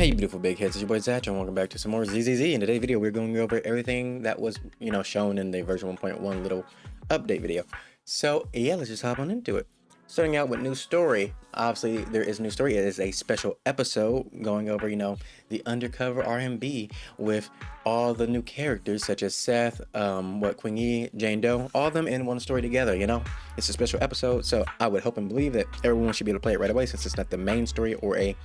Hey, you beautiful big heads, it's your boy Zach, and welcome back to some more ZZZ. In today's video, we're going over everything that was, shown in the version 1.1 little update video. So, yeah, let's just hop on into it. Starting out with new story. Obviously, there is a new story. It is a special episode going over, the Undercover RMB with all the new characters such as Seth, Queen Yi, Jane Doe, all of them in one story together, It's a special episode, so I would hope and believe that everyone should be able to play it right away since it's not the main story or a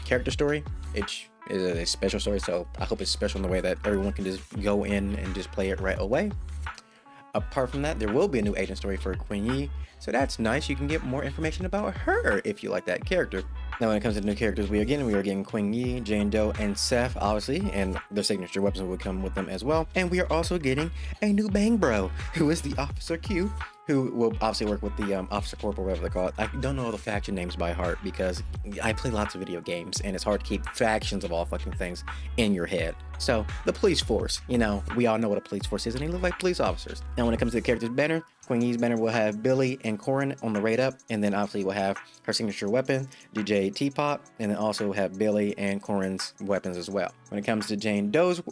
character story. It is a special story, so I hope it's special in the way that everyone can just go in and just play it right away. Apart from that, there will be a new agent story for Queen Yi, so that's nice. You can get more information about her if you like that character. Now, when it comes to new characters, we are getting Queen Yi, Jane Doe, and Seth, obviously, and their signature weapons will come with them as well. And we are also getting a new Bang Bro, who is the Officer Q, who will obviously work with the Officer Corporal, whatever they call it. I don't know all the faction names by heart because I play lots of video games and it's hard to keep factions of all fucking things in your head. So, the police force, we all know what a police force is and they look like police officers. Now, when it comes to the character's banner, Queen Yi's banner will have Billy and Corin on the right up, and then obviously we'll have her signature weapon, DJ Teapot, and then also have Billy and Corin's weapons as well. When it comes to Jane Doe's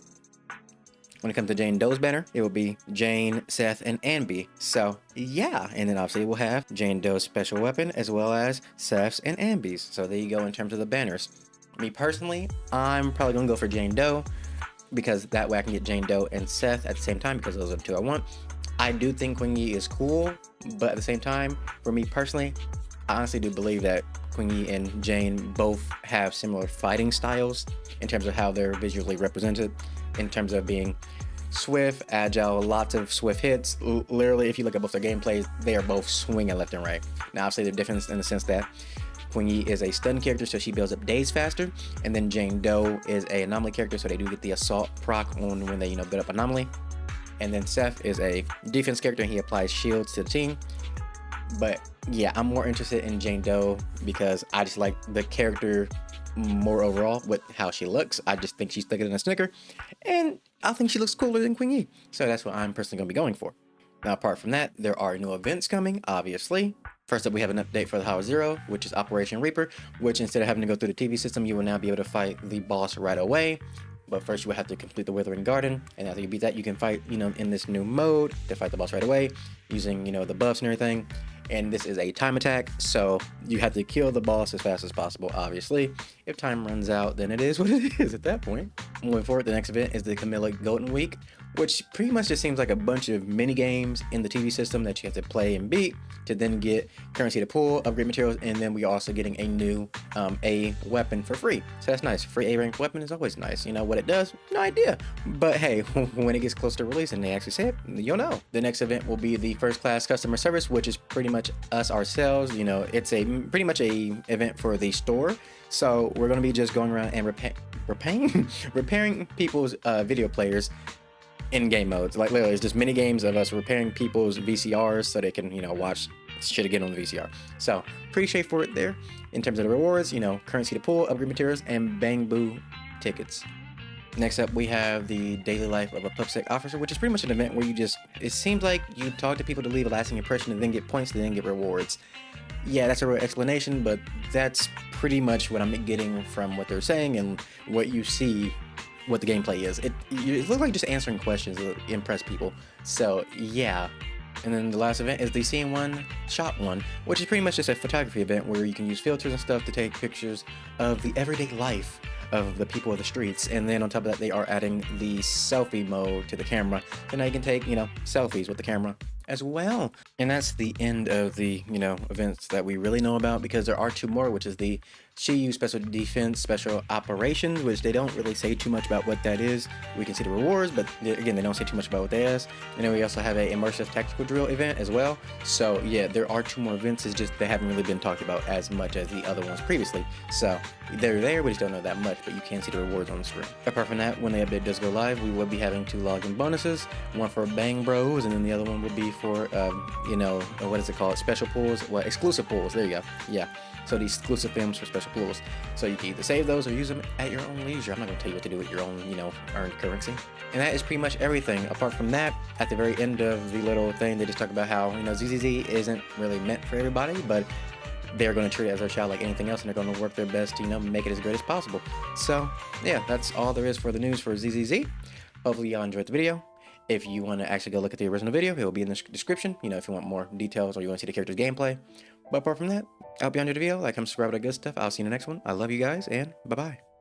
banner, it will be Jane, Seth, and Anby. So, yeah. And then obviously we'll have Jane Doe's special weapon as well as Seth's and Anby's. So there you go in terms of the banners. Me personally, I'm probably going to go for Jane Doe because that way I can get Jane Doe and Seth at the same time because those are the two I want. I do think Queen Yi is cool, but at the same time, for me personally, I honestly do believe that Queen Yi and Jane both have similar fighting styles in terms of how they're visually represented, in terms of being swift, agile, lots of swift hits. Literally, if you look at both their gameplays, they are both swinging left and right. Now, obviously, they're different in the sense that Queen Yi is a stun character, so she builds up days faster, and then Jane Doe is an anomaly character, so they do get the assault proc on when they, build up anomaly. And then Seth is a defense character, and he applies shields to the team. But yeah, I'm more interested in Jane Doe because I just like the character more overall with how she looks. I just think she's thicker than a Snicker, and I think she looks cooler than Queen Yi. So that's what I'm personally going to be going for. Now, apart from that, there are new events coming, obviously. First up, we have an update for the Tower Zero, which is Operation Reaper, which instead of having to go through the TV system, you will now be able to fight the boss right away. But first, you will have to complete the Withering Garden, and after you beat that, you can fight, in this new mode to fight the boss right away, using, the buffs and everything. And this is a time attack, so you have to kill the boss as fast as possible, obviously. If time runs out, then it is what it is at that point. Moving forward, the next event is the Camilla Golden Week, which pretty much just seems like a bunch of mini games in the TV system that you have to play and beat to then get currency to pull, upgrade materials, and then we are also getting a new A weapon for free. So that's nice. Free A rank weapon is always nice. What it does? No idea. But hey, when it gets close to release and they actually say it, you'll know. The next event will be the first class customer service, which is pretty much us ourselves. It's pretty much a event for the store. So we're going to be just going around and repairing people's video players in game modes. Like literally, it's just mini games of us repairing people's VCRs so they can, watch shit again on the VCR. So pretty straightforward there in terms of the rewards, currency to pull, upgrade materials, and bang boo tickets. Next up, we have the daily life of a PubSec officer, which is pretty much an event where it seems like you talk to people to leave a lasting impression and then get points and then get rewards. Yeah, that's a real explanation, but that's pretty much what I'm getting from what they're saying and what you see what the gameplay is. It looks like just answering questions to impress people. So yeah. And then the last event is the Scene 1 Shot 1, which is pretty much just a photography event where you can use filters and stuff to take pictures of the everyday life of the people of the streets. And then on top of that, they are adding the selfie mode to the camera. So now you can take, selfies with the camera as well. And that's the end of the, events that we really know about, because there are two more, which is the Shiyu Special Defense Special Operations, which they don't really say too much about what that is. We can see the rewards, but again, they don't say too much about what that is. And then we also have a Immersive Tactical Drill event as well. So yeah, there are two more events. It's just they haven't really been talked about as much as the other ones previously. So they're there, we just don't know that much, but you can see the rewards on the screen. Apart from that, when the update does go live, we will be having two login bonuses, one for Bang Bros, and then the other one will be for, what is it called? Special pools? Well, exclusive pools. There you go. Yeah. So the exclusive films for special pools. So you can either save those or use them at your own leisure. I'm not going to tell you what to do with your own, earned currency. And that is pretty much everything. Apart from that, at the very end of the little thing, they just talk about how, ZZZ isn't really meant for everybody, but they're going to treat it as their child like anything else, and they're going to work their best to, make it as great as possible. So yeah, that's all there is for the news for ZZZ. Hopefully y'all enjoyed the video. If you want to actually go look at the original video, it will be in the description, if you want more details or you want to see the character's gameplay. But apart from that, I hope you enjoyed the video. Like, comment, subscribe, all that good stuff. I'll see you in the next one. I love you guys, and bye-bye.